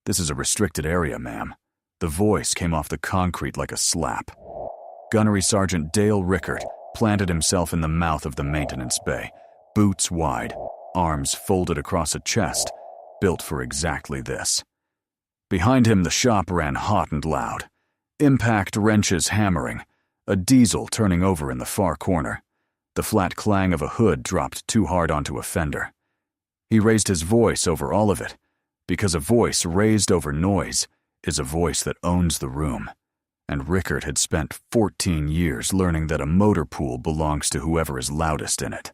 "This is a restricted area, ma'am." The voice came off the concrete like a slap. Gunnery Sergeant Dale Rickert planted himself in the mouth of the maintenance bay, boots wide, arms folded across a chest, built for exactly this. Behind him, the shop ran hot and loud. Impact wrenches hammering, a diesel turning over in the far corner. The flat clang of a hood dropped too hard onto a fender. He raised his voice over all of it, because a voice raised over noise is a voice that owns the room. And Rickert had spent 14 years learning that a motor pool belongs to whoever is loudest in it.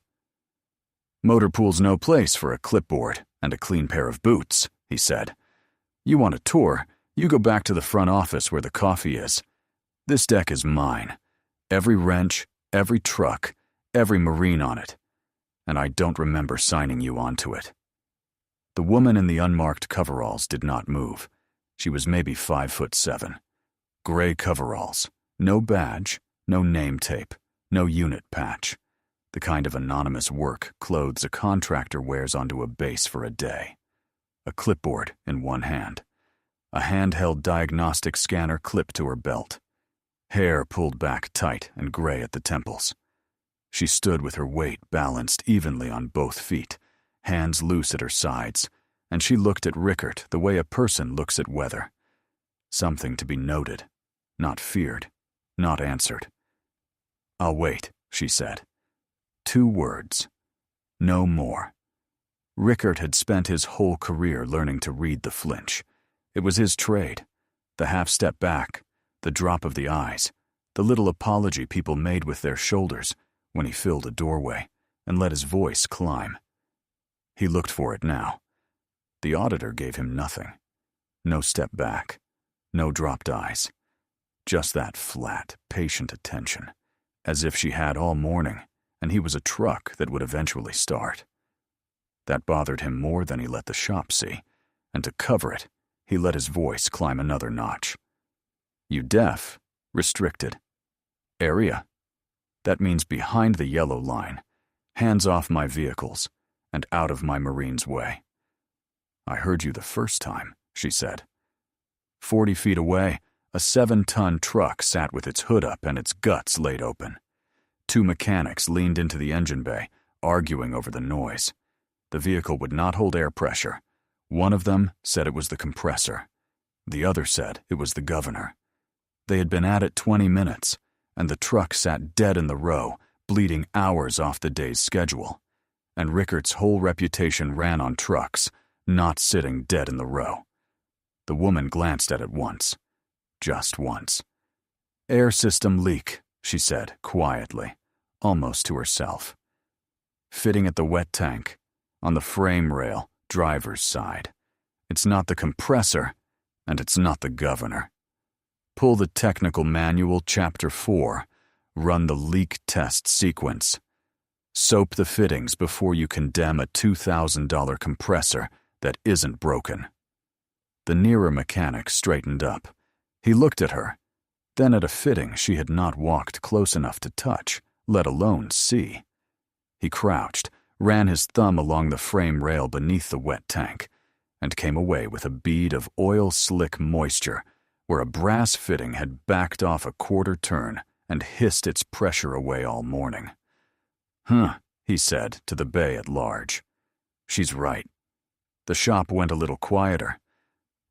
"Motor pool's no place for a clipboard and a clean pair of boots," he said. "You want a tour, you go back to the front office where the coffee is. This deck is mine. Every wrench, every truck, every Marine on it. And I don't remember signing you onto it." The woman in the unmarked coveralls did not move. She was maybe 5'7". Gray coveralls, no badge, no name tape, no unit patch. The kind of anonymous work clothes a contractor wears onto a base for a day. A clipboard in one hand. A handheld diagnostic scanner clipped to her belt. Hair pulled back tight and gray at the temples. She stood with her weight balanced evenly on both feet, hands loose at her sides, and she looked at Rickert the way a person looks at weather. Something to be noted, not feared, not answered. "I'll wait," she said. 2 words. No more. Rickert had spent his whole career learning to read the flinch. It was his trade. The half-step back, the drop of the eyes, the little apology people made with their shoulders when he filled a doorway and let his voice climb. He looked for it now. The auditor gave him nothing. No step back, no dropped eyes. Just that flat, patient attention, as if she had all morning, and he was a truck that would eventually start. That bothered him more than he let the shop see, and to cover it, he let his voice climb another notch. "You deaf? Restricted. Area? That means behind the yellow line, hands off my vehicles, and out of my Marine's way." "I heard you the first time," she said. 40 feet away, a 7-ton truck sat with its hood up and its guts laid open. 2 mechanics leaned into the engine bay, arguing over the noise. The vehicle would not hold air pressure. One of them said it was the compressor. The other said it was the governor. They had been at it 20 minutes, and the truck sat dead in the row, bleeding hours off the day's schedule. And Rickert's whole reputation ran on trucks, not sitting dead in the row. The woman glanced at it once. Just once. "Air system leak," she said quietly, almost to herself. "Fitting at the wet tank, on the frame rail, driver's side. It's not the compressor, and it's not the governor. Pull the technical manual, chapter 4. Run the leak test sequence. Soap the fittings before you condemn a $2,000 compressor that isn't broken." The nearer mechanic straightened up. He looked at her, then at a fitting she had not walked close enough to touch, let alone see. He crouched, ran his thumb along the frame rail beneath the wet tank, and came away with a bead of oil-slick moisture where a brass fitting had backed off a quarter turn and hissed its pressure away all morning. "Huh," he said to the bay at large. "She's right." The shop went a little quieter.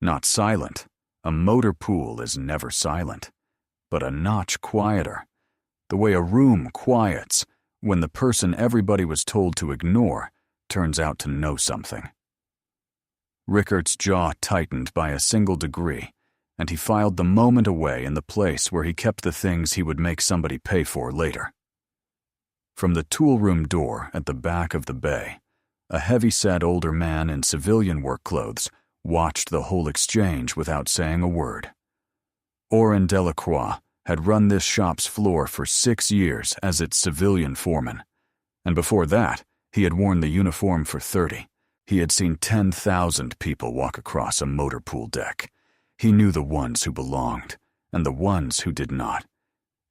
Not silent. A motor pool is never silent. But a notch quieter. The way a room quiets when the person everybody was told to ignore turns out to know something. Rickert's jaw tightened by a single degree, and he filed the moment away in the place where he kept the things he would make somebody pay for later. From the tool room door at the back of the bay, a heavy-set older man in civilian work clothes watched the whole exchange without saying a word. Oren Delacroix had run this shop's floor for 6 years as its civilian foreman, and before that, he had worn the uniform for 30. He had seen 10,000 people walk across a motor pool deck. He knew the ones who belonged, and the ones who did not,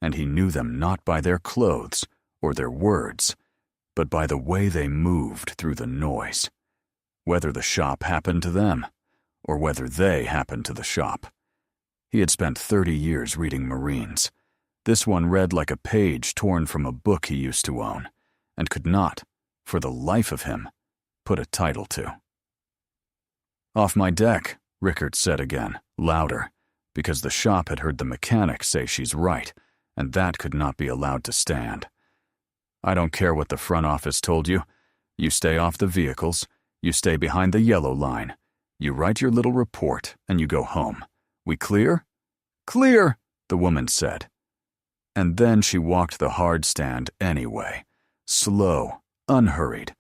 and he knew them not by their clothes or their words, but by the way they moved through the noise, whether the shop happened to them, or whether they happened to the shop. He had spent 30 years reading Marines. This one read like a page torn from a book he used to own, and could not, for the life of him, put a title to. "Off my deck," Rickert said again, louder, because the shop had heard the mechanic say she's right, and that could not be allowed to stand. "I don't care what the front office told you. You stay off the vehicles, you stay behind the yellow line, you write your little report, and you go home. We clear?" "Clear," the woman said. And then she walked the hardstand anyway, slow, unhurried,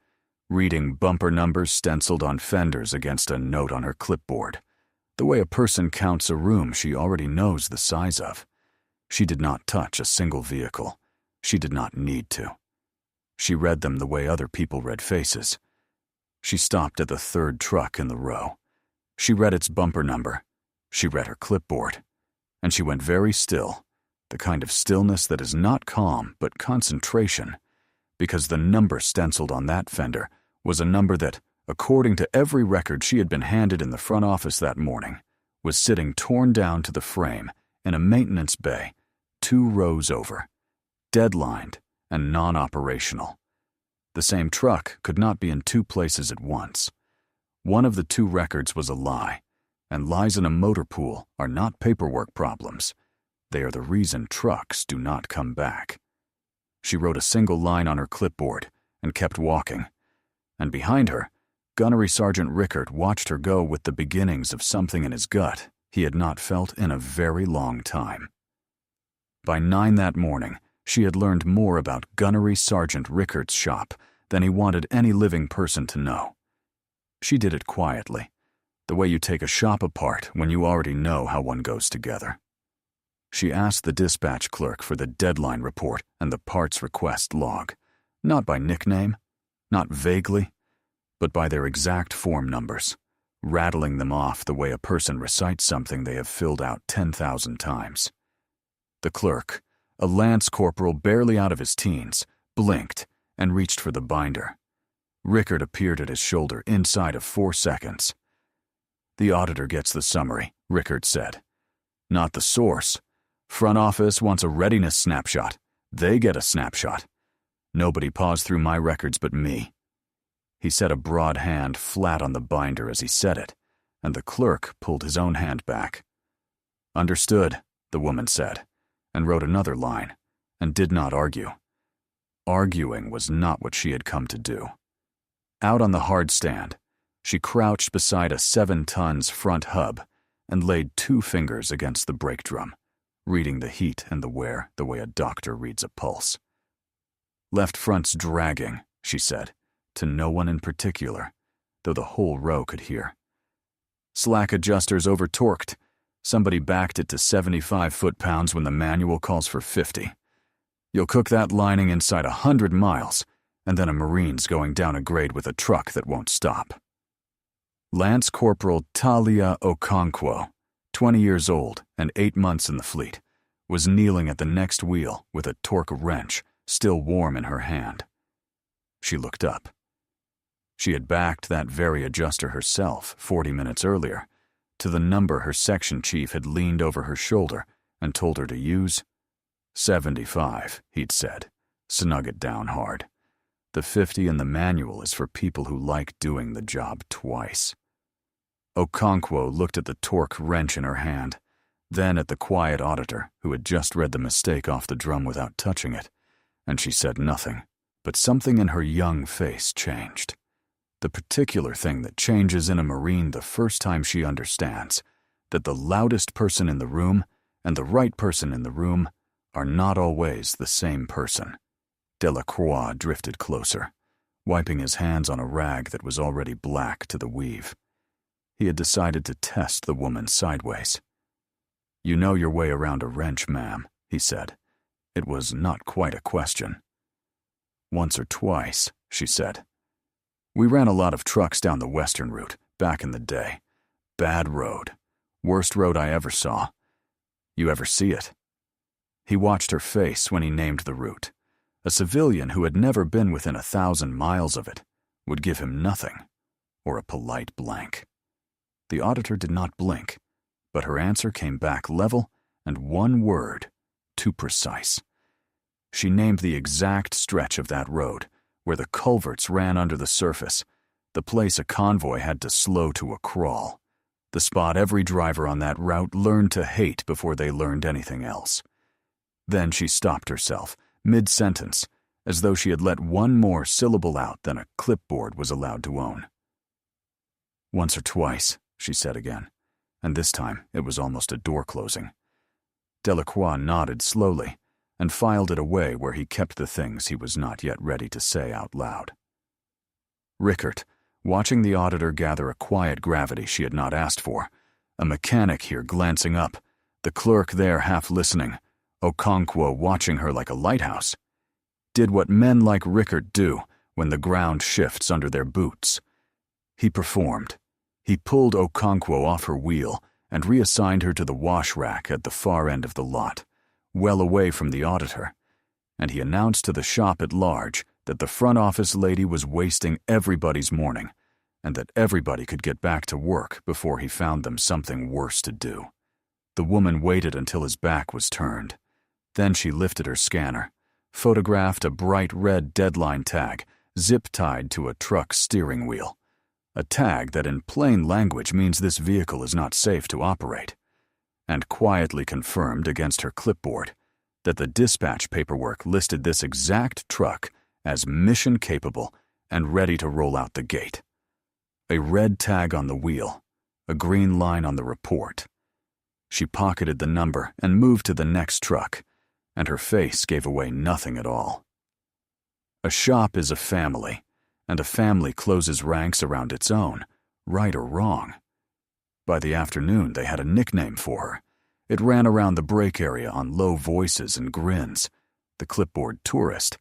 reading bumper numbers stenciled on fenders against a note on her clipboard, the way a person counts a room she already knows the size of. She did not touch a single vehicle. She did not need to. She read them the way other people read faces. She stopped at the third truck in the row. She read its bumper number. She read her clipboard. And she went very still, the kind of stillness that is not calm but concentration, because the number stenciled on that fender was a number that, according to every record she had been handed in the front office that morning, was sitting torn down to the frame in a maintenance bay 2 rows over, deadlined and non-operational. The same truck could not be in 2 places at once. One of the 2 records was a lie, and lies in a motor pool are not paperwork problems. They are the reason trucks do not come back. She wrote a single line on her clipboard and kept walking, and behind her, Gunnery Sergeant Rickert watched her go with the beginnings of something in his gut he had not felt in a very long time. By 9 that morning, she had learned more about Gunnery Sergeant Rickert's shop than he wanted any living person to know. She did it quietly, the way you take a shop apart when you already know how one goes together. She asked the dispatch clerk for the deadline report and the parts request log, not by nickname, not vaguely, but by their exact form numbers, rattling them off the way a person recites something they have filled out 10,000 times. The clerk, a lance corporal barely out of his teens, blinked and reached for the binder. Rickert appeared at his shoulder inside of 4 seconds. "The auditor gets the summary," Rickert said. "Not the source. Front office wants a readiness snapshot. They get a snapshot. Nobody paws through my records but me." He set a broad hand flat on the binder as he said it, and the clerk pulled his own hand back. "Understood," the woman said, and wrote another line, and did not argue. Arguing was not what she had come to do. Out on the hardstand, she crouched beside a 7 tons front hub and laid 2 fingers against the brake drum, reading the heat and the wear the way a doctor reads a pulse. "Left front's dragging," she said, to no one in particular, though the whole row could hear. "Slack adjuster's over-torqued. Somebody backed it to 75 foot-pounds when the manual calls for 50. You'll cook that lining inside 100 miles, and then a Marine's going down a grade with a truck that won't stop." Lance Corporal Talia Okonkwo, 20 years old and 8 months in the fleet, was kneeling at the next wheel with a torque wrench still warm in her hand. She looked up. She had backed that very adjuster herself 40 minutes earlier, to the number her section chief had leaned over her shoulder and told her to use. 75, he'd said. Snug it down hard. The 50 in the manual is for people who like doing the job twice. Okonkwo looked at the torque wrench in her hand, then at the quiet auditor who had just read the mistake off the drum without touching it, and she said nothing, but something in her young face changed. The particular thing that changes in a Marine the first time she understands that the loudest person in the room and the right person in the room are not always the same person. Delacroix drifted closer, wiping his hands on a rag that was already black to the weave. He had decided to test the woman sideways. "You know your way around a wrench, ma'am," he said. It was not quite a question. "Once or twice," she said. "We ran a lot of trucks down the western route, back in the day. Bad road. Worst road I ever saw. You ever see it?" He watched her face when he named the route. A civilian who had never been within 1,000 miles of it would give him nothing, or a polite blank. The auditor did not blink, but her answer came back level and one word, too precise. She named the exact stretch of that road, where the culverts ran under the surface, the place a convoy had to slow to a crawl, the spot every driver on that route learned to hate before they learned anything else. Then she stopped herself, mid-sentence, as though she had let one more syllable out than a clipboard was allowed to own. "Once or twice," she said again, and this time it was almost a door closing. Delacroix nodded slowly and filed it away where he kept the things he was not yet ready to say out loud. Rickert, watching the auditor gather a quiet gravity she had not asked for, a mechanic here glancing up, the clerk there half listening, Okonkwo watching her like a lighthouse, did what men like Rickert do when the ground shifts under their boots. He performed. He pulled Okonkwo off her wheel and reassigned her to the wash rack at the far end of the lot, well away from the auditor, and he announced to the shop at large that the front office lady was wasting everybody's morning, and that everybody could get back to work before he found them something worse to do. The woman waited until his back was turned. Then she lifted her scanner, photographed a bright red deadline tag zip-tied to a truck steering wheel, a tag that in plain language means this vehicle is not safe to operate, and quietly confirmed against her clipboard that the dispatch paperwork listed this exact truck as mission-capable and ready to roll out the gate. A red tag on the wheel, a green line on the report. She pocketed the number and moved to the next truck, and her face gave away nothing at all. A shop is a family, and a family closes ranks around its own, right or wrong. By the afternoon, they had a nickname for her. It ran around the break area on low voices and grins, the clipboard tourist,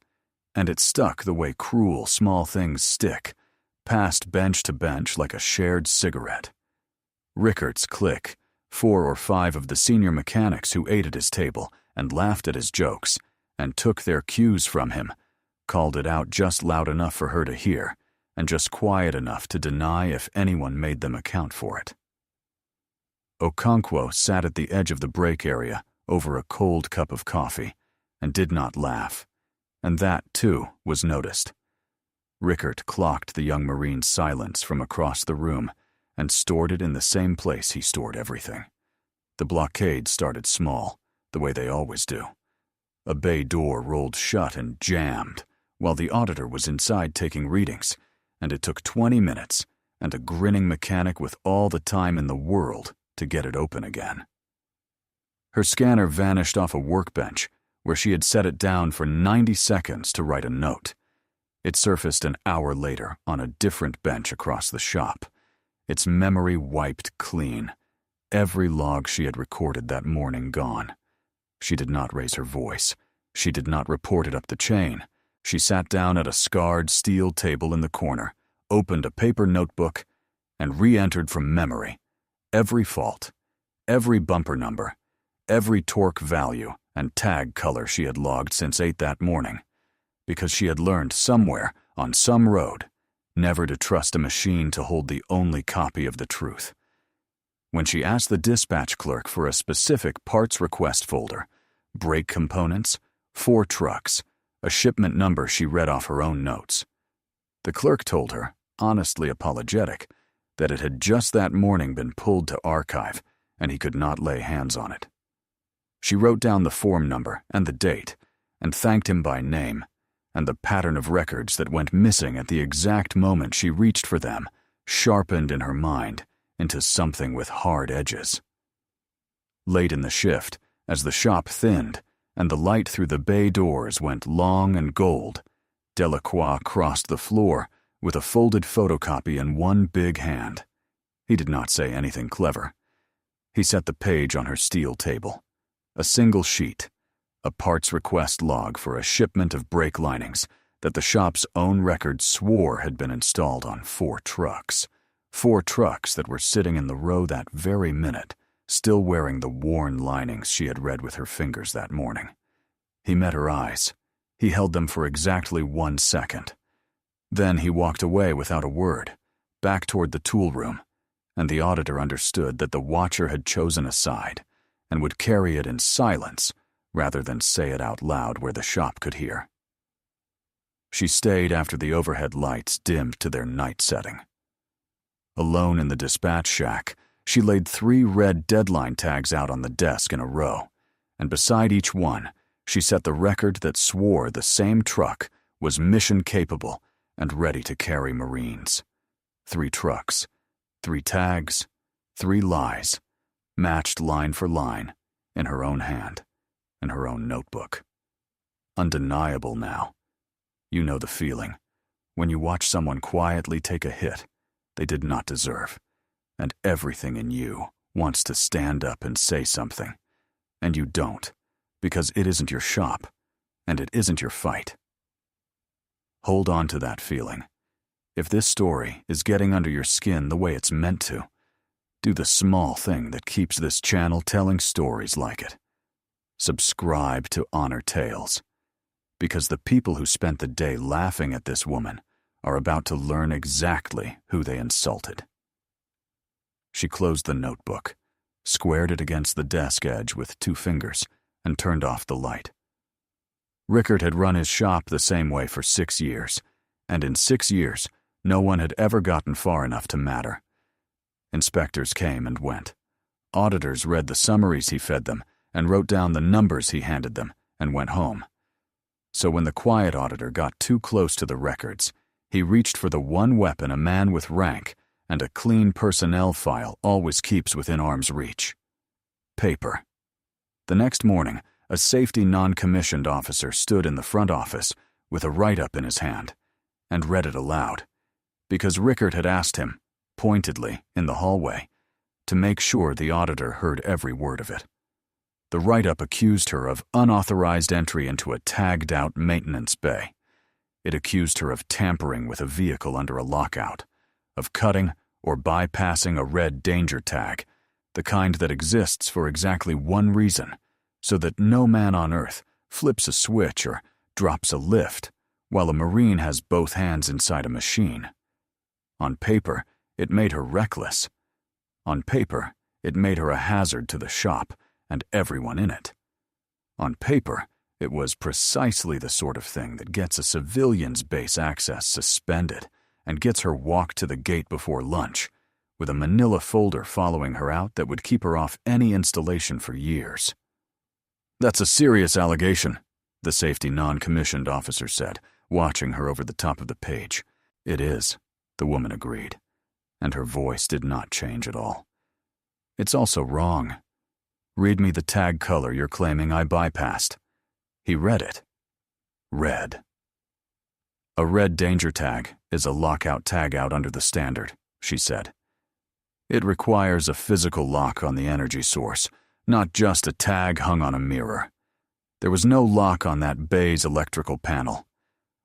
and it stuck the way cruel small things stick, passed bench to bench like a shared cigarette. Rickert's clique, 4 or 5 of the senior mechanics who ate at his table and laughed at his jokes and took their cues from him, called it out just loud enough for her to hear and just quiet enough to deny if anyone made them account for it. Okonkwo sat at the edge of the break area over a cold cup of coffee and did not laugh, and that, too, was noticed. Rickert clocked the young Marine's silence from across the room and stored it in the same place he stored everything. The blockade started small, the way they always do. A bay door rolled shut and jammed while the auditor was inside taking readings, and it took 20 minutes and a grinning mechanic with all the time in the world to get it open again. Her scanner vanished off a workbench where she had set it down for 90 seconds to write a note. It surfaced an hour later on a different bench across the shop, its memory wiped clean, every log she had recorded that morning gone. She did not raise her voice. She did not report it up the chain. She sat down at a scarred steel table in the corner, opened a paper notebook, and re-entered from memory every fault, every bumper number, every torque value and tag color she had logged since 8 that morning, because she had learned somewhere, on some road, never to trust a machine to hold the only copy of the truth. When she asked the dispatch clerk for a specific parts request folder, brake components, 4 trucks, a shipment number she read off her own notes, the clerk told her, honestly apologetic, that it had just that morning been pulled to archive and he could not lay hands on it. She wrote down the form number and the date and thanked him by name, and the pattern of records that went missing at the exact moment she reached for them sharpened in her mind into something with hard edges. Late in the shift, as the shop thinned and the light through the bay doors went long and gold, Delacroix crossed the floor with a folded photocopy in one big hand. He did not say anything clever. He set the page on her steel table. A single sheet, a parts request log for a shipment of brake linings that the shop's own records swore had been installed on 4 trucks. 4 trucks that were sitting in the row that very minute, still wearing the worn linings she had read with her fingers that morning. He met her eyes. He held them for exactly 1 second. Then he walked away without a word, back toward the tool room, and the auditor understood that the watcher had chosen a side and would carry it in silence rather than say it out loud where the shop could hear. She stayed after the overhead lights dimmed to their night setting. Alone in the dispatch shack, she laid 3 red deadline tags out on the desk in a row, and beside each one, she set the record that swore the same truck was mission-capable and ready to carry Marines. 3 trucks, 3 tags, 3 lies, matched line for line, in her own hand, in her own notebook. Undeniable now. You know the feeling, when you watch someone quietly take a hit they did not deserve, and everything in you wants to stand up and say something, and you don't, because it isn't your shop, and it isn't your fight. Hold on to that feeling. If this story is getting under your skin the way it's meant to, do the small thing that keeps this channel telling stories like it. Subscribe to Honor Tales, because the people who spent the day laughing at this woman are about to learn exactly who they insulted. She closed the notebook, squared it against the desk edge with 2 fingers, and turned off the light. Rickard had run his shop the same way for 6 years, and in 6 years, no one had ever gotten far enough to matter. Inspectors came and went. Auditors read the summaries he fed them and wrote down the numbers he handed them and went home. So when the quiet auditor got too close to the records, he reached for the one weapon a man with rank and a clean personnel file always keeps within arm's reach: paper. The next morning, a safety non-commissioned officer stood in the front office with a write-up in his hand and read it aloud, because Rickard had asked him, pointedly, in the hallway, to make sure the auditor heard every word of it. The write-up accused her of unauthorized entry into a tagged-out maintenance bay. It accused her of tampering with a vehicle under a lockout, of cutting or bypassing a red danger tag, the kind that exists for exactly one reason, so that no man on earth flips a switch or drops a lift while a Marine has both hands inside a machine. On paper, it made her reckless. On paper, it made her a hazard to the shop and everyone in it. On paper, it was precisely the sort of thing that gets a civilian's base access suspended and gets her walked to the gate before lunch, with a manila folder following her out that would keep her off any installation for years. "That's a serious allegation," the safety non-commissioned officer said, watching her over the top of the page. "It is," the woman agreed, and her voice did not change at all. "It's also wrong. Read me the tag color you're claiming I bypassed." He read it. Red. "A red danger tag is a lockout tagout under the standard," she said. "It requires a physical lock on the energy source, not just a tag hung on a mirror. There was no lock on that bay's electrical panel.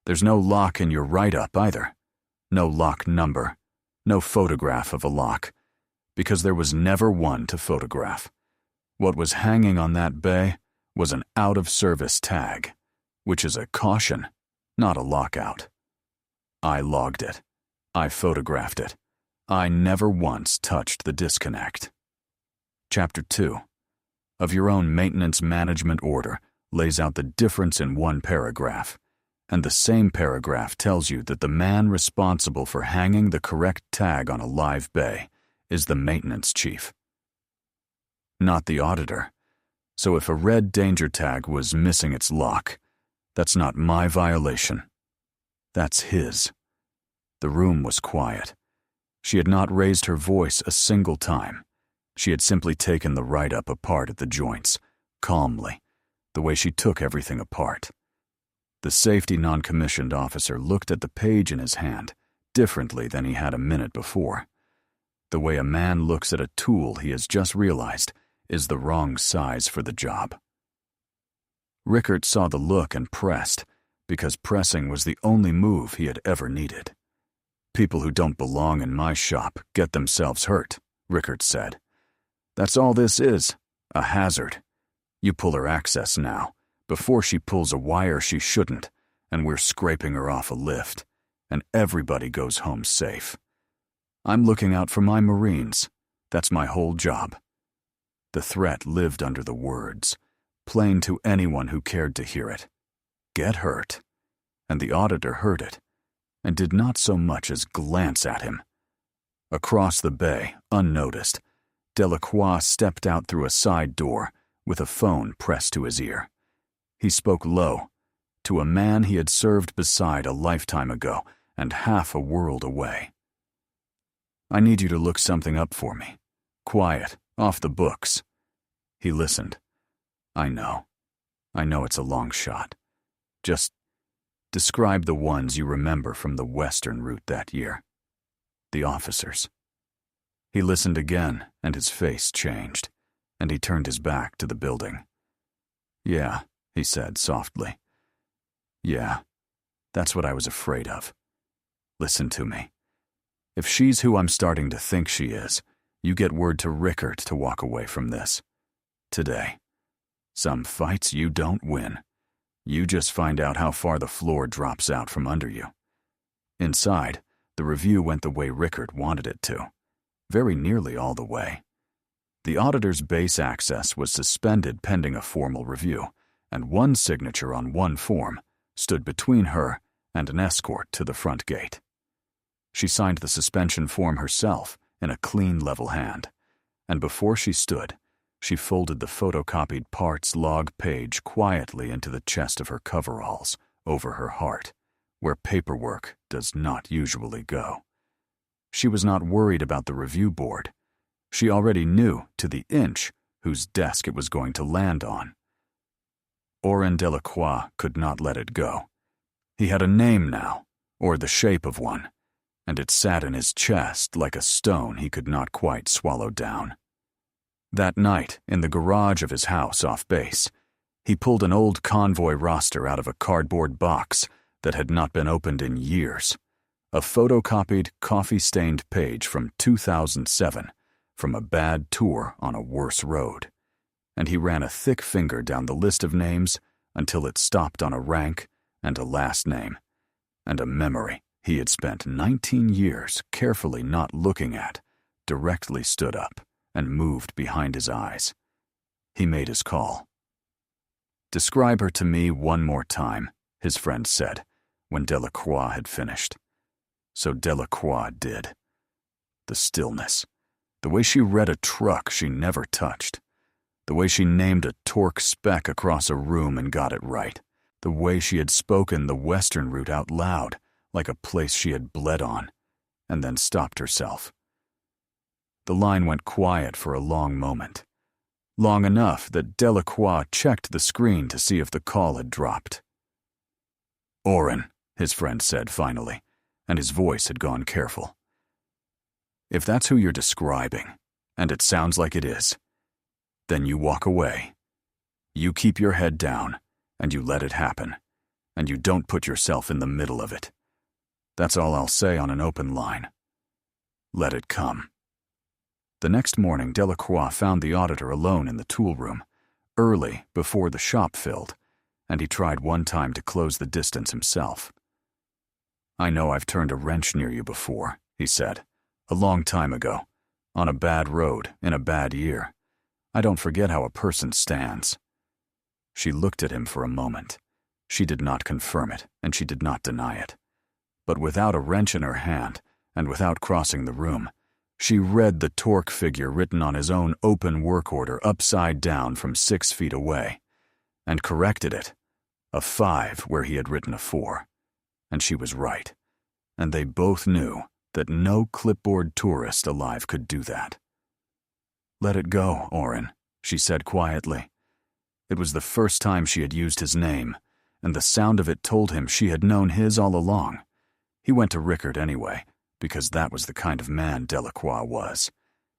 There's no lock in your write-up either. No lock number, no photograph of a lock, because there was never one to photograph. What was hanging on that bay was an out-of-service tag, which is a caution, not a lockout. I logged it. I photographed it. I never once touched the disconnect." Chapter 2 of your own maintenance management order lays out the difference in one paragraph, and the same paragraph tells you that the man responsible for hanging the correct tag on a live bay is the maintenance chief, not the auditor. So if a red danger tag was missing its lock, that's not my violation. That's his. The room was quiet. She had not raised her voice a single time. She had simply taken the write-up apart at the joints, calmly, the way she took everything apart. The safety non-commissioned officer looked at the page in his hand differently than he had a minute before. The way a man looks at a tool he has just realized is the wrong size for the job. Rickard saw the look and pressed, because pressing was the only move he had ever needed. "People who don't belong in my shop get themselves hurt," Rickard said. "That's all this is, a hazard. You pull her access now, before she pulls a wire she shouldn't, and we're scraping her off a lift, and everybody goes home safe. I'm looking out for my Marines, That's my whole job." The threat lived under the words, plain to anyone who cared to hear it. Get hurt. And the auditor heard it, and did not so much as glance at him. Across the bay, unnoticed, Delacroix stepped out through a side door with a phone pressed to his ear. He spoke low, to a man he had served beside a lifetime ago and half a world away. "I need you to look something up for me. Quiet, off the books." He listened. I know it's a long shot. Just describe the ones you remember from the western route that year. The officers." He listened again, and his face changed, and he turned his back to the building. "Yeah," he said softly. "Yeah, that's what I was afraid of. Listen to me. If she's who I'm starting to think she is, you get word to Rickard to walk away from this. Today. Some fights you don't win. You just find out how far the floor drops out from under you." Inside, the review went the way Rickard wanted it to. Very nearly all the way. The auditor's base access was suspended pending a formal review, and one signature on one form stood between her and an escort to the front gate. She signed the suspension form herself in a clean, level hand, and before she stood, she folded the photocopied parts log page quietly into the chest of her coveralls over her heart, where paperwork does not usually go. She was not worried about the review board. She already knew, to the inch, whose desk it was going to land on. Orin Delacroix could not let it go. He had a name now, or the shape of one, and it sat in his chest like a stone he could not quite swallow down. That night, in the garage of his house off base, he pulled an old convoy roster out of a cardboard box that had not been opened in years. A photocopied, coffee-stained page from 2007, from a bad tour on a worse road. And he ran a thick finger down the list of names until it stopped on a rank and a last name, and a memory he had spent 19 years carefully not looking at directly stood up and moved behind his eyes. He made his call. "Describe her to me one more time," his friend said, when Delacroix had finished. So Delacroix did. The stillness. The way she read a truck she never touched. The way she named a torque speck across a room and got it right. The way she had spoken the western route out loud, like a place she had bled on, and then stopped herself. The line went quiet for a long moment. Long enough that Delacroix checked the screen to see if the call had dropped. "Orin," his friend said finally, and his voice had gone careful. "If that's who you're describing, and it sounds like it is, then you walk away. You keep your head down, and you let it happen, and you don't put yourself in the middle of it. That's all I'll say on an open line. Let it come." The next morning, Delacroix found the auditor alone in the tool room, early before the shop filled, and he tried one time to close the distance himself. "I know I've turned a wrench near you before," he said, "a long time ago, on a bad road, in a bad year. I don't forget how a person stands." She looked at him for a moment. She did not confirm it, and she did not deny it. But without a wrench in her hand, and without crossing the room, she read the torque figure written on his own open work order upside down from 6 feet away, and corrected it, a 5 where he had written a 4. And she was right, and they both knew that no clipboard tourist alive could do that. "Let it go, Orin," she said quietly. It was the first time she had used his name, and the sound of it told him she had known his all along. He went to Rickard anyway, because that was the kind of man Delacroix was,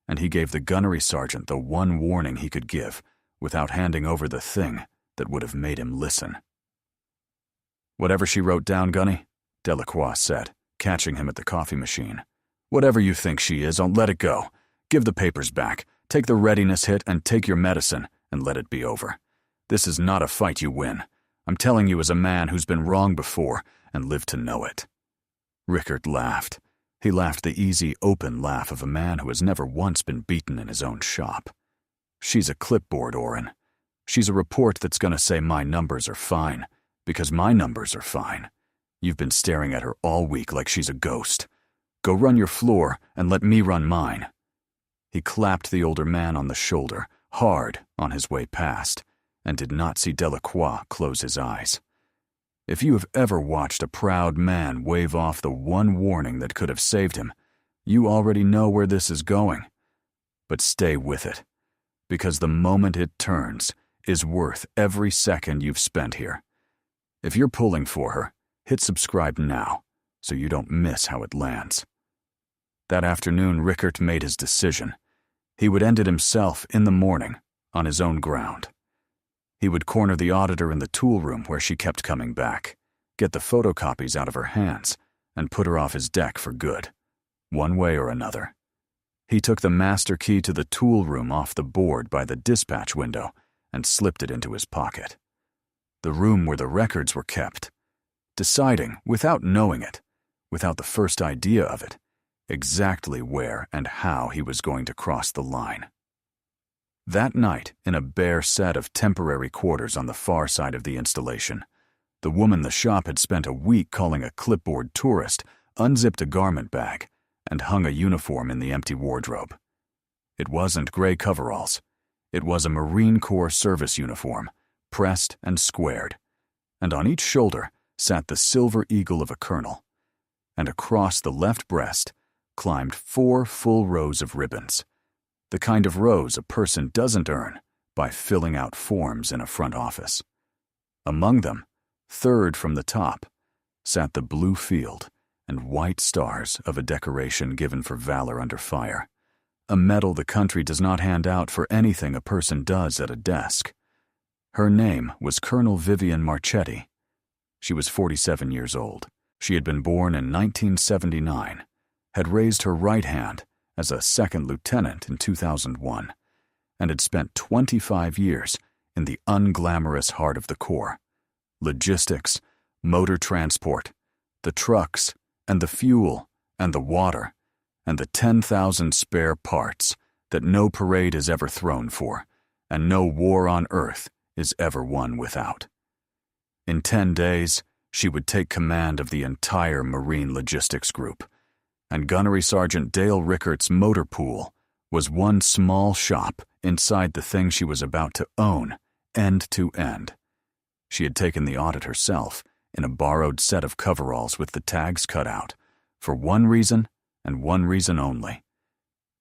and he gave the gunnery sergeant the one warning he could give without handing over the thing that would have made him listen. "Whatever she wrote down, Gunny," Delacroix said, catching him at the coffee machine. "Whatever you think she is, I'll let it go. Give the papers back, take the readiness hit, and take your medicine, and let it be over. This is not a fight you win. I'm telling you as a man who's been wrong before and lived to know it." Rickard laughed. He laughed the easy, open laugh of a man who has never once been beaten in his own shop. She's a clipboard, Oren. She's a report that's gonna say my numbers are fine, because my numbers are fine. You've been staring at her all week like she's a ghost. Go run your floor and let me run mine. He clapped the older man on the shoulder, hard on his way past, and did not see Delacroix close his eyes. If you have ever watched a proud man wave off the one warning that could have saved him, you already know where this is going. But stay with it, because the moment it turns is worth every second you've spent here. If you're pulling for her, hit subscribe now, so you don't miss how it lands. That afternoon, Rickert made his decision. He would end it himself in the morning, on his own ground. He would corner the auditor in the tool room where she kept coming back, get the photocopies out of her hands, and put her off his deck for good, one way or another. He took the master key to the tool room off the board by the dispatch window and slipped it into his pocket. The room where the records were kept, deciding, without knowing it, without the first idea of it, exactly where and how he was going to cross the line. That night, in a bare set of temporary quarters on the far side of the installation, the woman the shop had spent a week calling a clipboard tourist unzipped a garment bag and hung a uniform in the empty wardrobe. It wasn't gray coveralls. It was a Marine Corps service uniform, pressed and squared, and on each shoulder sat the silver eagle of a colonel, and across the left breast climbed 4 full rows of ribbons, the kind of rows a person doesn't earn by filling out forms in a front office. Among them, third from the top, sat the blue field and white stars of a decoration given for valor under fire, a medal the country does not hand out for anything a person does at a desk. Her name was Colonel Vivian Marchetti. She was 47 years old. She had been born in 1979, had raised her right hand as a second lieutenant in 2001, and had spent 25 years in the unglamorous heart of the Corps. Logistics, motor transport, the trucks, and the fuel, and the water, and the 10,000 spare parts that no parade is ever thrown for, and no war on earth is ever won without. In 10 days, she would take command of the entire Marine Logistics Group, and Gunnery Sergeant Dale Rickert's motor pool was one small shop inside the thing she was about to own, end to end. She had taken the audit herself in a borrowed set of coveralls with the tags cut out, for one reason and one reason only.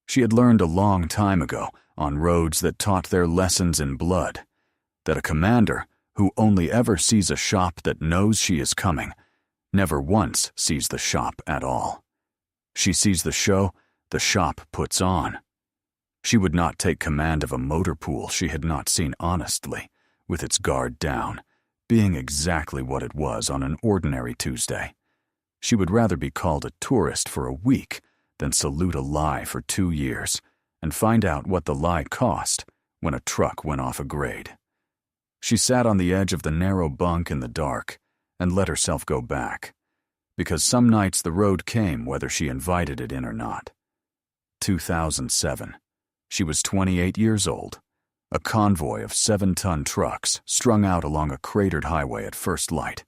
She had learned a long time ago, on roads that taught their lessons in blood, that a commander who only ever sees a shop that knows she is coming never once sees the shop at all. She sees the show the shop puts on. She would not take command of a motor pool she had not seen honestly, with its guard down, being exactly what it was on an ordinary Tuesday. She would rather be called a tourist for a week than salute a lie for 2 years and find out what the lie cost when a truck went off a grade. She sat on the edge of the narrow bunk in the dark and let herself go back, because some nights the road came whether she invited it in or not. 2007. She was 28 years old. A convoy of 7-ton trucks strung out along a cratered highway at first light,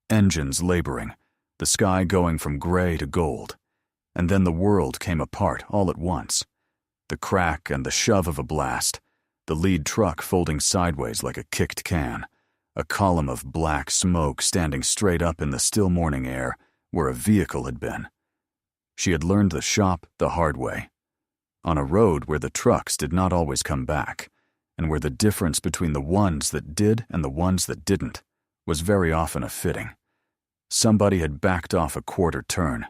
engines laboring, the sky going from gray to gold, and then the world came apart all at once. The crack and the shove of a blast, the lead truck folding sideways like a kicked can, a column of black smoke standing straight up in the still morning air where a vehicle had been. She had learned the shop the hard way, on a road where the trucks did not always come back, and where the difference between the ones that did and the ones that didn't was very often a fitting. Somebody had backed off a quarter turn,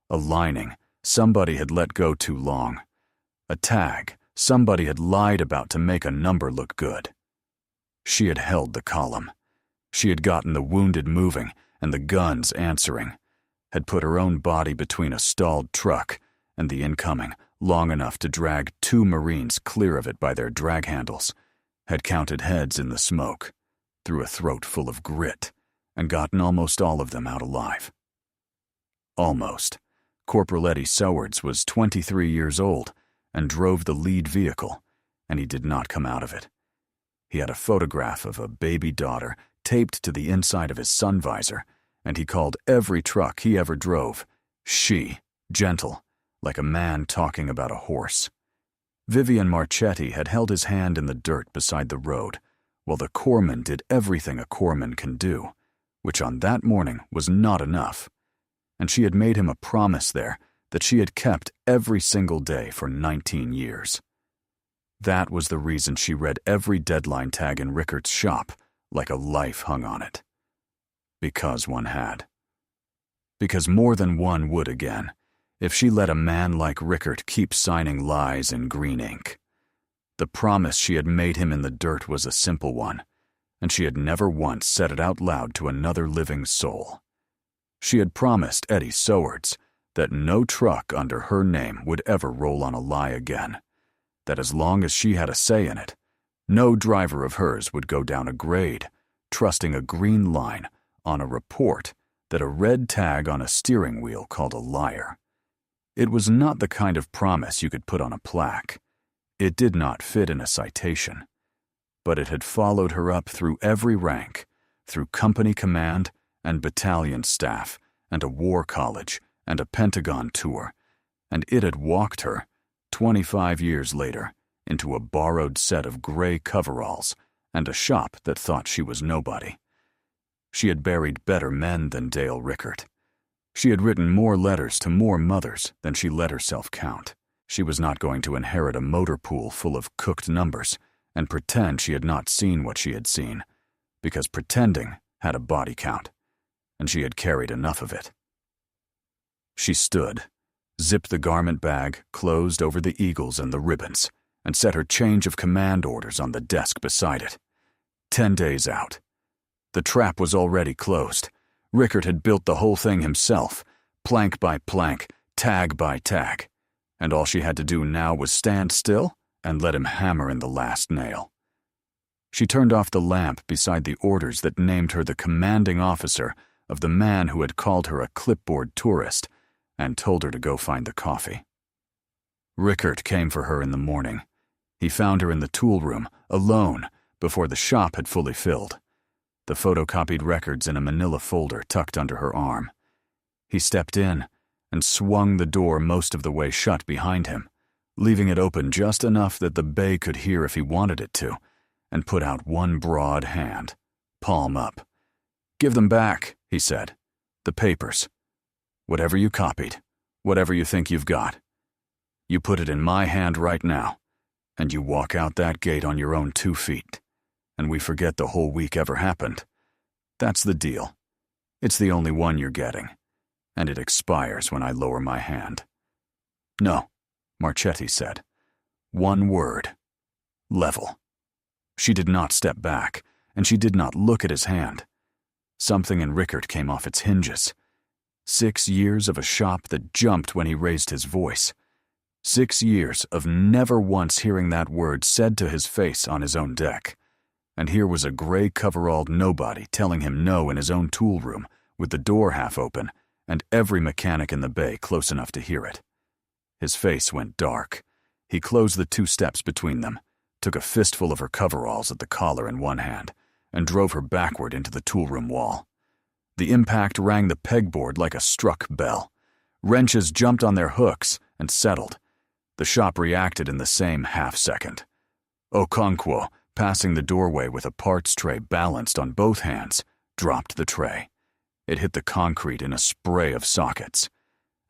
a lining somebody had let go too long, a tag somebody had lied about to make a number look good. She had held the column. She had gotten the wounded moving and the guns answering, had put her own body between a stalled truck and the incoming long enough to drag 2 Marines clear of it by their drag handles, had counted heads in the smoke, through a throat full of grit, and gotten almost all of them out alive. Almost. Corporal Eddie Sowards was 23 years old and drove the lead vehicle, and he did not come out of it. He had a photograph of a baby daughter taped to the inside of his sun visor, and he called every truck he ever drove she, gentle, like a man talking about a horse. Vivian Marchetti had held his hand in the dirt beside the road, while the corpsman did everything a corpsman can do, which on that morning was not enough. And she had made him a promise there that she had kept every single day for 19 years. That was the reason she read every deadline tag in Rickert's shop like a life hung on it. Because one had. Because more than one would again, if she let a man like Rickert keep signing lies in green ink. The promise she had made him in the dirt was a simple one, and she had never once said it out loud to another living soul. She had promised Eddie Sowards that no truck under her name would ever roll on a lie again, that as long as she had a say in it, no driver of hers would go down a grade, trusting a green line on a report that a red tag on a steering wheel called a liar. It was not the kind of promise you could put on a plaque. It did not fit in a citation. But it had followed her up through every rank, through company command and battalion staff and a war college and a Pentagon tour, and it had walked her, 25 years later, into a borrowed set of gray coveralls and a shop that thought she was nobody. She had buried better men than Dale Rickert. She had written more letters to more mothers than she let herself count. She was not going to inherit a motor pool full of cooked numbers and pretend she had not seen what she had seen, because pretending had a body count, and she had carried enough of it. She stood, zipped the garment bag, closed over the eagles and the ribbons, and set her change of command orders on the desk beside it. 10 days out. The trap was already closed. Rickert had built the whole thing himself, plank by plank, tag by tag, and all she had to do now was stand still and let him hammer in the last nail. She turned off the lamp beside the orders that named her the commanding officer of the man who had called her a clipboard tourist and told her to go find the coffee. Rickert came for her in the morning. He found her in the tool room, alone, before the shop had fully filled, the photocopied records in a manila folder tucked under her arm. He stepped in and swung the door most of the way shut behind him, leaving it open just enough that the bay could hear if he wanted it to, and put out one broad hand, palm up. "Give them back," he said. "The papers. Whatever you copied, whatever you think you've got. You put it in my hand right now, and you walk out that gate on your own 2 feet, and we forget the whole week ever happened. That's the deal. It's the only one you're getting, and it expires when I lower my hand." "No," Marchetti said. "One word. Level." She did not step back, and she did not look at his hand. Something in Rickert came off its hinges. 6 years of a shop that jumped when he raised his voice. 6 years of never once hearing that word said to his face on his own deck. And here was a gray coveralled nobody telling him no in his own tool room, with the door half open, and every mechanic in the bay close enough to hear it. His face went dark. He closed the 2 steps between them, took a fistful of her coveralls at the collar in one hand, and drove her backward into the toolroom wall. The impact rang the pegboard like a struck bell. Wrenches jumped on their hooks and settled. The shop reacted in the same half-second. Okonkwo, passing the doorway with a parts tray balanced on both hands, dropped the tray. It hit the concrete in a spray of sockets,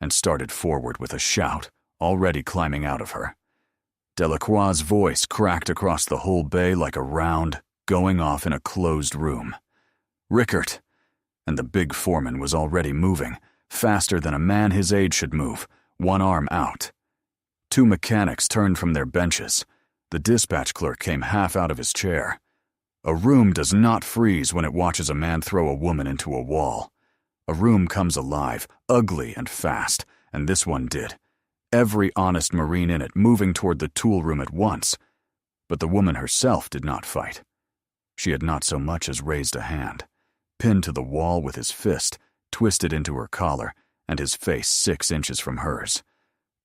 and started forward with a shout, already climbing out of her. Delacroix's voice cracked across the whole bay like a round, going off in a closed room. "Rickert!" And the big foreman was already moving, faster than a man his age should move, one arm out. 2 mechanics turned from their benches. The dispatch clerk came half out of his chair. A room does not freeze when it watches a man throw a woman into a wall. A room comes alive, ugly and fast, and this one did. Every honest Marine in it moving toward the tool room at once. But the woman herself did not fight. She had not so much as raised a hand. Pinned to the wall with his fist, twisted into her collar, and his face 6 inches from hers.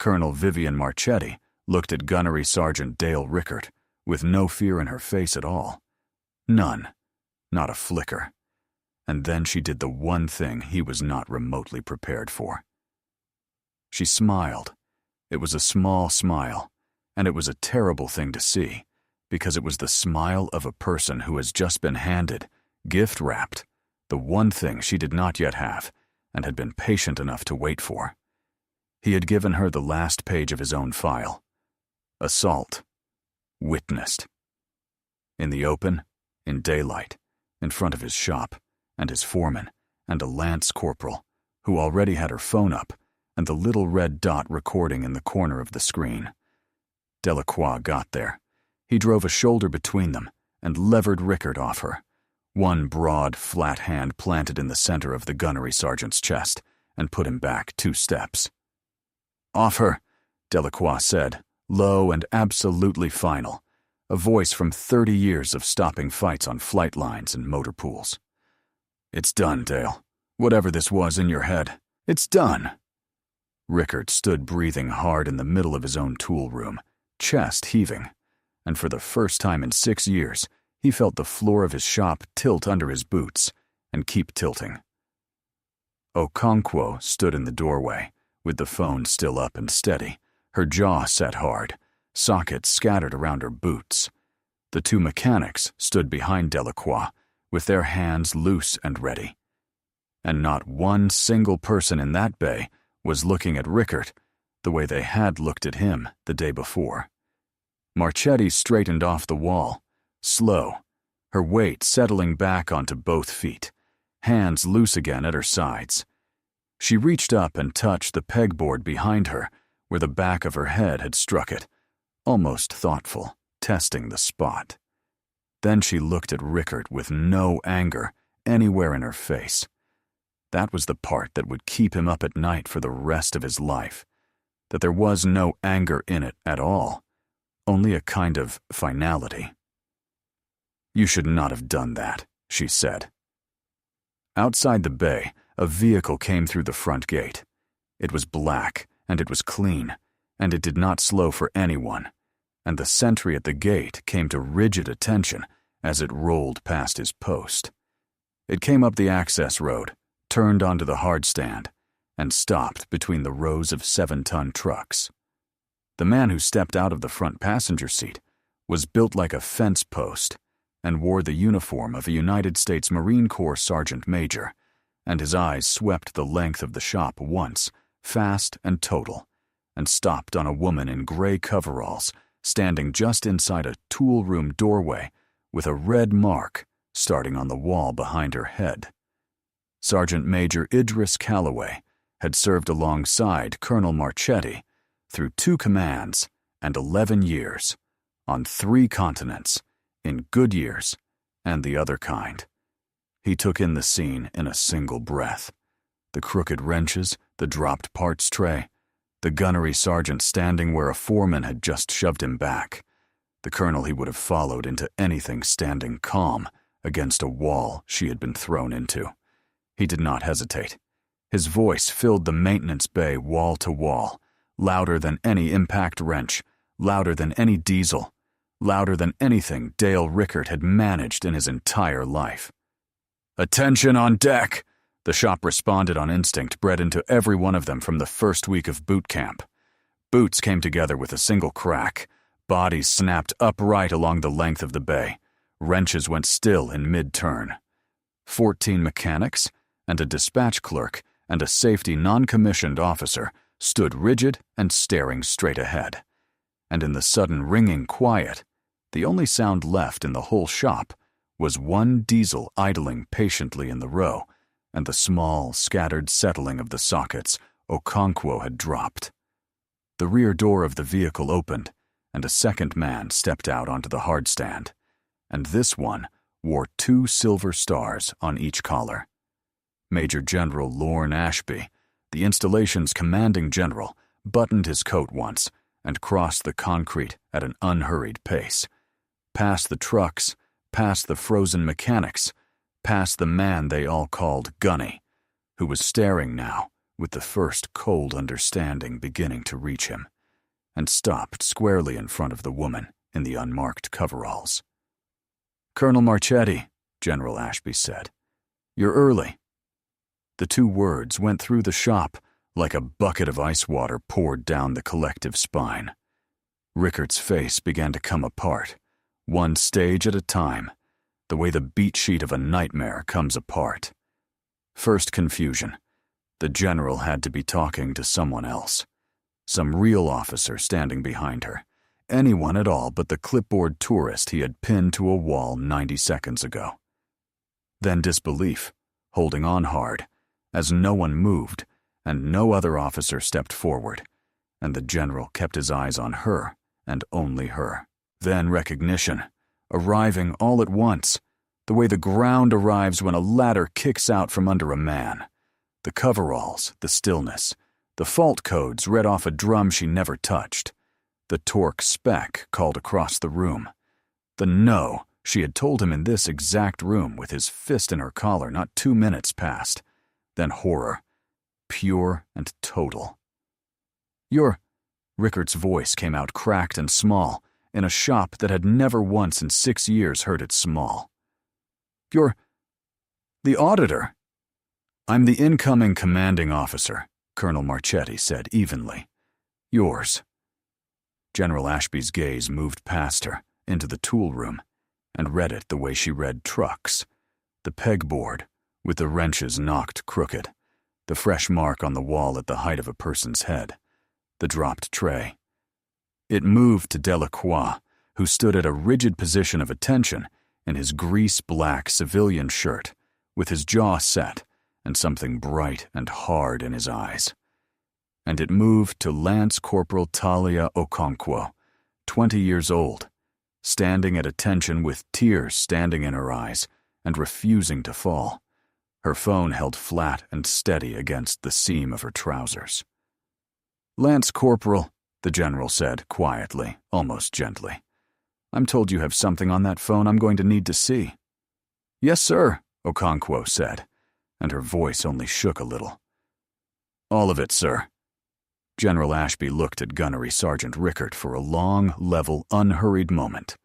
Colonel Vivian Marchetti looked at Gunnery Sergeant Dale Rickert with no fear in her face at all. None. Not a flicker. And then she did the one thing he was not remotely prepared for. She smiled. It was a small smile, and it was a terrible thing to see, because it was the smile of a person who has just been handed, gift-wrapped, the one thing she did not yet have and had been patient enough to wait for. He had given her the last page of his own file. Assault. Witnessed. In the open, in daylight, in front of his shop, and his foreman, and a lance corporal, who already had her phone up, and the little red dot recording in the corner of the screen. Delacroix got there. He drove a shoulder between them and levered Rickert off her. One broad, flat hand planted in the center of the gunnery sergeant's chest and put him back 2 steps. "Off her," Delacroix said, low and absolutely final, a voice from 30 years of stopping fights on flight lines and motor pools. "It's done, Dale. Whatever this was in your head, it's done." Rickert stood breathing hard in the middle of his own tool room, chest heaving, and for the first time in 6 years, he felt the floor of his shop tilt under his boots and keep tilting. Okonkwo stood in the doorway, with the phone still up and steady, her jaw set hard, sockets scattered around her boots. The 2 mechanics stood behind Delacroix, with their hands loose and ready. And not one single person in that bay was looking at Rickert the way they had looked at him the day before. Marchetti straightened off the wall, slow, her weight settling back onto both feet, hands loose again at her sides. She reached up and touched the pegboard behind her, where the back of her head had struck it, almost thoughtful, testing the spot. Then she looked at Rickert with no anger anywhere in her face. That was the part that would keep him up at night for the rest of his life, that there was no anger in it at all, only a kind of finality. "You should not have done that," she said. Outside the bay, a vehicle came through the front gate. It was black, and it was clean, and it did not slow for anyone, and the sentry at the gate came to rigid attention as it rolled past his post. It came up the access road, turned onto the hardstand, and stopped between the rows of 7-ton trucks. The man who stepped out of the front passenger seat was built like a fence post and wore the uniform of a United States Marine Corps sergeant major, and his eyes swept the length of the shop once, fast and total, and stopped on a woman in gray coveralls standing just inside a tool room doorway with a red mark starting on the wall behind her head. Sergeant Major Idris Calloway had served alongside Colonel Marchetti through 2 commands and 11 years, on 3 continents, in good years and the other kind. He took in the scene in a single breath. The crooked wrenches, the dropped parts tray, the gunnery sergeant standing where a foreman had just shoved him back, the colonel he would have followed into anything standing calm against a wall she had been thrown into. He did not hesitate. His voice filled the maintenance bay wall to wall, louder than any impact wrench, louder than any diesel, louder than anything Dale Rickert had managed in his entire life. "Attention on deck!" The shop responded on instinct bred into every one of them from the first week of boot camp. Boots came together with a single crack. Bodies snapped upright along the length of the bay. Wrenches went still in mid-turn. 14 mechanics and a dispatch clerk and a safety non-commissioned officer stood rigid and staring straight ahead. And in the sudden ringing quiet, the only sound left in the whole shop was one diesel idling patiently in the row and the small, scattered settling of the sockets Okonkwo had dropped. The rear door of the vehicle opened, and a second man stepped out onto the hardstand, and this one wore 2 silver stars on each collar. Major General Lorne Ashby, the installation's commanding general, buttoned his coat once and crossed the concrete at an unhurried pace, past the trucks, past the frozen mechanics, past the man they all called Gunny, who was staring now, with the first cold understanding beginning to reach him, and stopped squarely in front of the woman in the unmarked coveralls. "Colonel Marchetti," General Ashby said, "you're early." The two words went through the shop like a bucket of ice water poured down the collective spine. Rickart's face began to come apart, one stage at a time, the way the beat sheet of a nightmare comes apart. First confusion. The general had to be talking to someone else. Some real officer standing behind her. Anyone at all but the clipboard tourist he had pinned to a wall 90 seconds ago. Then disbelief, holding on hard, as no one moved and no other officer stepped forward, and the general kept his eyes on her and only her. Then recognition, arriving all at once, the way the ground arrives when a ladder kicks out from under a man. The coveralls, the stillness, the fault codes read off a drum she never touched, the torque spec called across the room, the no she had told him in this exact room with his fist in her collar not 2 minutes past, then horror, pure and total. "You're—" Rickart's voice came out cracked and small in a shop that had never once in 6 years heard it small. "You're the auditor." "I'm the incoming commanding officer," Colonel Marchetti said evenly. "Yours." General Ashby's gaze moved past her, into the tool room, and read it the way she read trucks. The pegboard, with the wrenches knocked crooked, the fresh mark on the wall at the height of a person's head, the dropped tray. It moved to Delacroix, who stood at a rigid position of attention in his grease-black civilian shirt, with his jaw set and something bright and hard in his eyes. And it moved to Lance Corporal Talia Okonkwo, 20 years old, standing at attention with tears standing in her eyes and refusing to fall, her phone held flat and steady against the seam of her trousers. "Lance Corporal," the general said quietly, almost gently, "I'm told you have something on that phone I'm going to need to see." "Yes, sir," Okonkwo said, and her voice only shook a little. "All of it, sir." General Ashby looked at Gunnery Sergeant Rickert for a long, level, unhurried moment.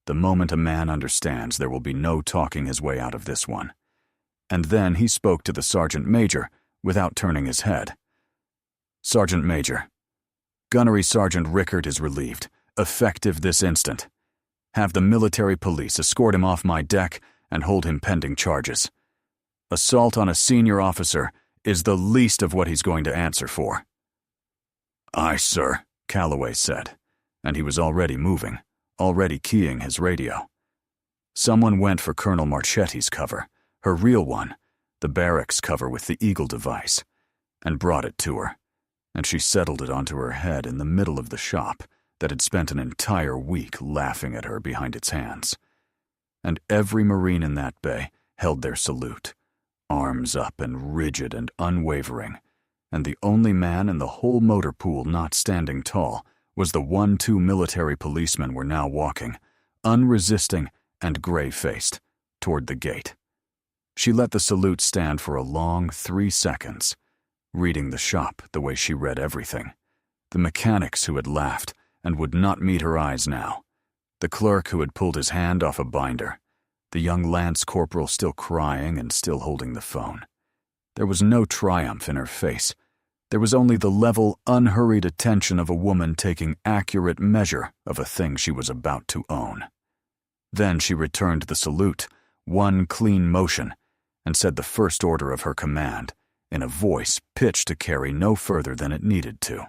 The moment a man understands there will be no talking his way out of this one. And then he spoke to the Sergeant Major without turning his head. "Sergeant Major, Gunnery Sergeant Rickert is relieved, effective this instant. Have the military police escort him off my deck and hold him pending charges. Assault on a senior officer is the least of what he's going to answer for." "Aye, sir," Calloway said, and he was already moving, already keying his radio. Someone went for Colonel Marchetti's cover, her real one, the barracks cover with the eagle device, and brought it to her, and she settled it onto her head in the middle of the shop that had spent an entire week laughing at her behind its hands. And every Marine in that bay held their salute, arms up and rigid and unwavering, and the only man in the whole motor pool not standing tall was the 1-2 military policemen were now walking, unresisting and gray-faced, toward the gate. She let the salute stand for a long 3 seconds, reading the shop the way she read everything, the mechanics who had laughed and would not meet her eyes now, the clerk who had pulled his hand off a binder, the young Lance Corporal still crying and still holding the phone. There was no triumph in her face. There was only the level, unhurried attention of a woman taking accurate measure of a thing she was about to own. Then she returned the salute, one clean motion, and said the first order of her command, in a voice pitched to carry no further than it needed to.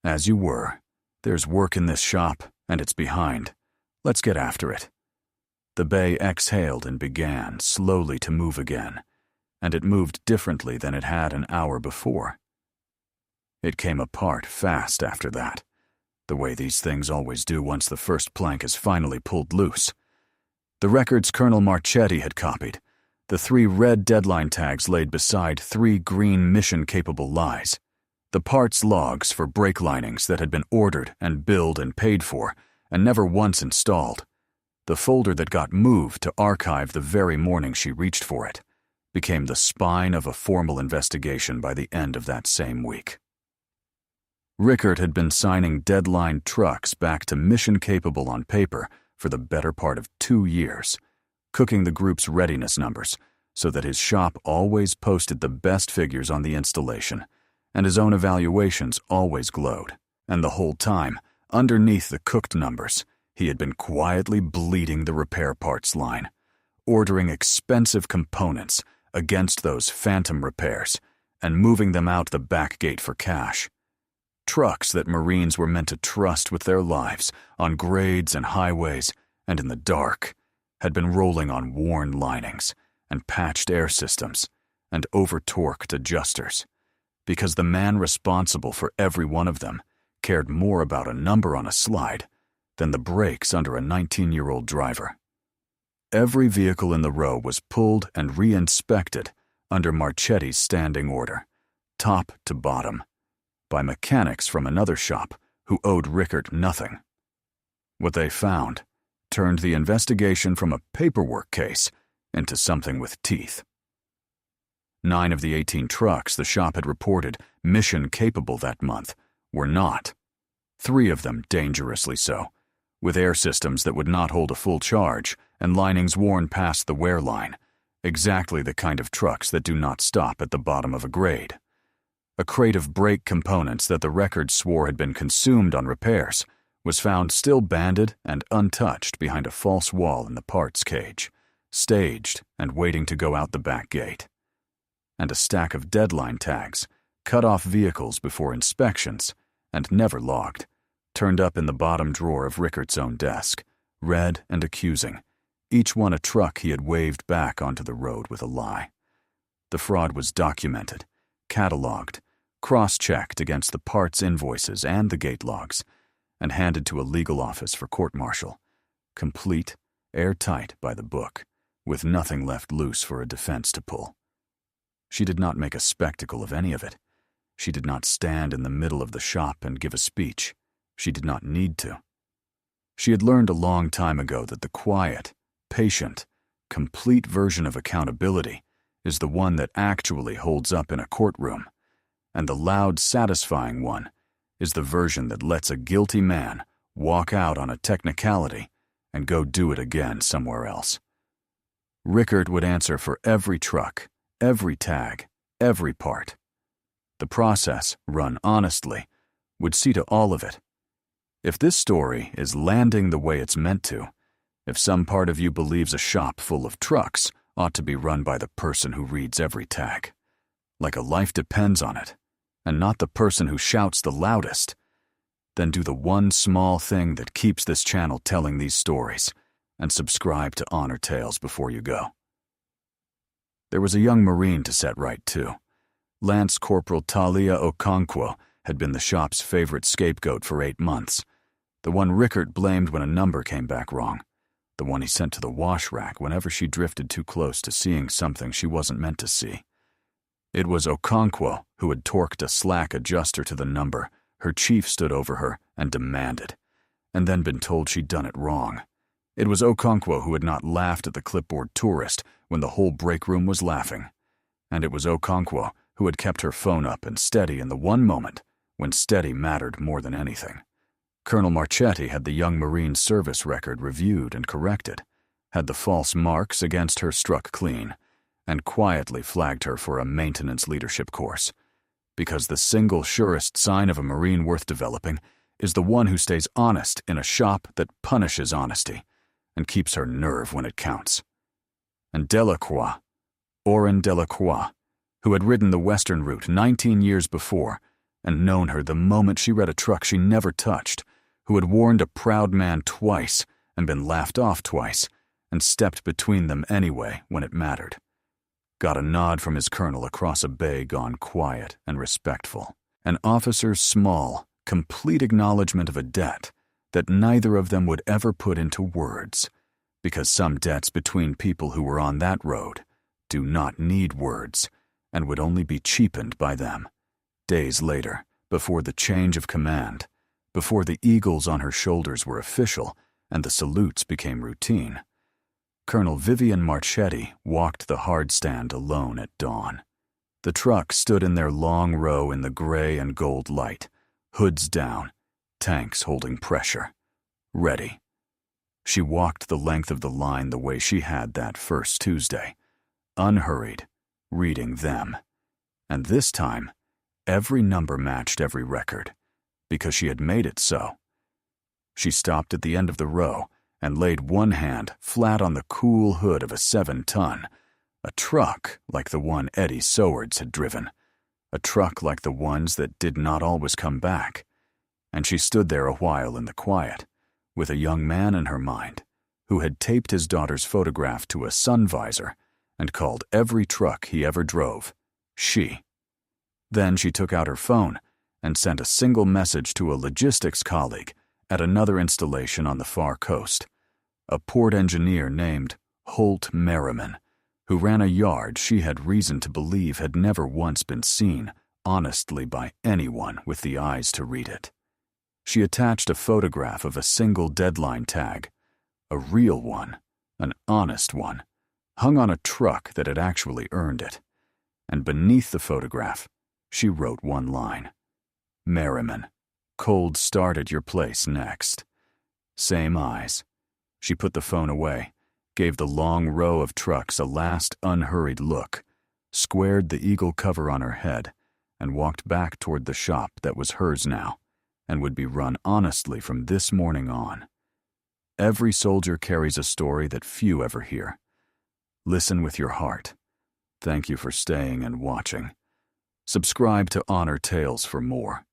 "As you were. There's work in this shop, and it's behind. Let's get after it." The bay exhaled and began slowly to move again, and it moved differently than it had an hour before. It came apart fast after that, the way these things always do once the first plank is finally pulled loose. The records Colonel Marchetti had copied, the 3 red deadline tags laid beside 3 green mission-capable lies, the parts logs for brake linings that had been ordered and billed and paid for and never once installed, the folder that got moved to archive the very morning she reached for it, became the spine of a formal investigation by the end of that same week. Rickert had been signing deadline trucks back to mission capable on paper for the better part of 2 years, cooking the group's readiness numbers so that his shop always posted the best figures on the installation, and his own evaluations always glowed. And the whole time, underneath the cooked numbers, he had been quietly bleeding the repair parts line, ordering expensive components against those phantom repairs and moving them out the back gate for cash. Trucks that Marines were meant to trust with their lives on grades and highways and in the dark had been rolling on worn linings and patched air systems and over-torqued adjusters, because the man responsible for every one of them cared more about a number on a slide than the brakes under a 19-year-old driver. Every vehicle in the row was pulled and re-inspected under Marchetti's standing order, top to bottom, by mechanics from another shop who owed Rickert nothing. What they found turned the investigation from a paperwork case into something with teeth. 9 of the 18 trucks the shop had reported mission-capable that month were not. 3 of them dangerously so, with air systems that would not hold a full charge and linings worn past the wear line, exactly the kind of trucks that do not stop at the bottom of a grade. A crate of brake components that the record swore had been consumed on repairs was found still banded and untouched behind a false wall in the parts cage, staged and waiting to go out the back gate. And a stack of deadline tags, cut off vehicles before inspections and never logged, turned up in the bottom drawer of Rickert's own desk, red and accusing, each one a truck he had waved back onto the road with a lie. The fraud was documented, catalogued, cross-checked against the parts invoices and the gate logs, and handed to a legal office for court-martial, complete, airtight by the book, with nothing left loose for a defense to pull. She did not make a spectacle of any of it. She did not stand in the middle of the shop and give a speech. She did not need to. She had learned a long time ago that the quiet, patient, complete version of accountability is the one that actually holds up in a courtroom, and the loud, satisfying one is the version that lets a guilty man walk out on a technicality and go do it again somewhere else. Rickert would answer for every truck, every tag, every part. The process, run honestly, would see to all of it. If this story is landing the way it's meant to, if some part of you believes a shop full of trucks ought to be run by the person who reads every tag, like a life depends on it, and not the person who shouts the loudest, then do the one small thing that keeps this channel telling these stories, and subscribe to Honor Tales before you go. There was a young Marine to set right, too. Lance Corporal Talia Okonkwo had been the shop's favorite scapegoat for 8 months, the one Rickert blamed when a number came back wrong, the one he sent to the wash rack whenever she drifted too close to seeing something she wasn't meant to see. It was Okonkwo who had torqued a slack adjuster to the number her chief stood over her and demanded, and then been told she'd done it wrong. It was Okonkwo who had not laughed at the clipboard tourist when the whole break room was laughing, and it was Okonkwo who had kept her phone up and steady in the one moment when steady mattered more than anything. Colonel Marchetti had the young Marine's service record reviewed and corrected, had the false marks against her struck clean, and quietly flagged her for a maintenance leadership course, because the single surest sign of a Marine worth developing is the one who stays honest in a shop that punishes honesty and keeps her nerve when it counts. And Delacroix, Oren Delacroix, who had ridden the western route 19 years before and known her the moment she read a truck she never touched, who had warned a proud man twice and been laughed off twice and stepped between them anyway when it mattered, got a nod from his colonel across a bay gone quiet and respectful, an officer's small, complete acknowledgement of a debt that neither of them would ever put into words, because some debts between people who were on that road do not need words and would only be cheapened by them. Days later, before the change of command, before the eagles on her shoulders were official and the salutes became routine, Colonel Vivian Marchetti walked the hardstand alone at dawn. The truck stood in their long row in the gray and gold light, hoods down, tanks holding pressure. Ready. She walked the length of the line the way she had that first Tuesday, unhurried, reading them. And this time, every number matched every record, because she had made it so. She stopped at the end of the row and laid one hand flat on the cool hood of a 7-ton, a truck like the one Eddie Sowards had driven, a truck like the ones that did not always come back. And she stood there a while in the quiet, with a young man in her mind who had taped his daughter's photograph to a sun visor and called every truck he ever drove she. Then she took out her phone and sent a single message to a logistics colleague at another installation on the far coast, a port engineer named Holt Merriman, who ran a yard she had reason to believe had never once been seen honestly by anyone with the eyes to read it. She attached a photograph of a single deadline tag, a real one, an honest one, hung on a truck that had actually earned it. And beneath the photograph, she wrote one line. Merriman, cold start at your place next. Same eyes. She put the phone away, gave the long row of trucks a last unhurried look, squared the eagle cover on her head, and walked back toward the shop that was hers now, and would be run honestly from this morning on. Every soldier carries a story that few ever hear. Listen with your heart. Thank you for staying and watching. Subscribe to Honor Tales for more.